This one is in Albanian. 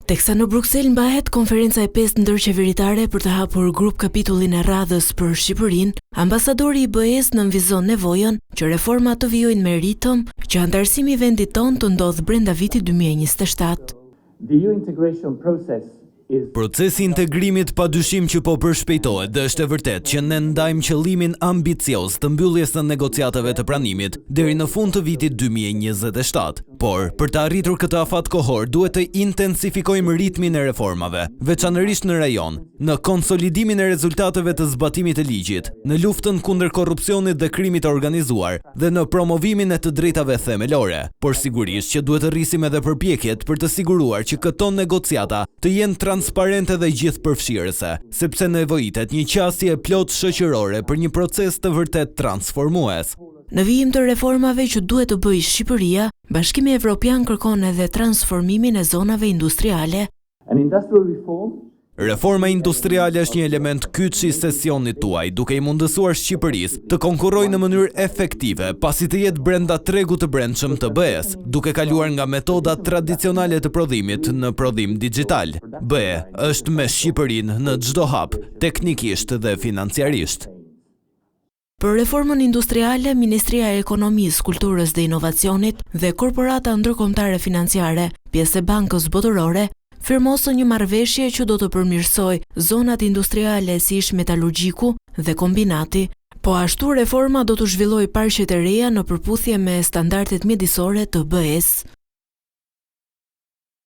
Teksa në Bruksel mbahet konferenca e 5 ndërqeveritare për të hapur grup kapitullin e radhës për Shqipërinë, ambasadori i BE-s nënvizon nevojën që reformat të vijojnë me ritëm që antarësimi i vendit tonë të ndodhë brenda vitit 2027. Procesi i integrimit padyshim që po përshpejtohet dhe është e vërtet që ne ndajmë qëllimin ambicioz të mbylljes së negociatave të pranimit deri në fund të vitit 2027. Por, për të arritur këtë afat kohor, duhet të intensifikojmë ritmin e reformave, veçanërisht në rajon, në konsolidimin e rezultateve të zbatimit të ligjit, në luftën kundër korrupsionit dhe krimit të organizuar dhe në promovimin e të drejtave themelore. Por sigurisht që duhet të rrisim edhe përpjekjet për të siguruar që këto negociata të jenë transparente dhe gjithëpërfshirëse, sepse nevojitet një qasje plot shoqërore për një proces të vërtet transformues. Në vijim të reformave që duhet të bëjë Shqipëria, Bashkimi Evropian kërkon edhe transformimin e zonave industriale. Reforma industriale është një element kyç i sesionit tuaj, duke i mundësuar Shqipërisë të konkurrojë në mënyrë efektive, pasi të jetë brenda tregut të brendshëm të BE-s, duke kaluar nga metodat tradicionale të prodhimit në prodhim digjital. BE është me Shqipërinë në çdo hap, teknikisht dhe financiarisht. Për reformën industriale, Ministria e Ekonomisë, Kulturës dhe Inovacionit dhe Korporata Ndërkombëtare Financiare, pjesë e Bankës Botërore, firmosën një marrëveshje që do të përmirësojë zonat industriale si ish metalurgjiku dhe kombinati, po ashtu reforma do të zhvillojë parqet e reja në përputhje me standardet mjedisore të BE-s.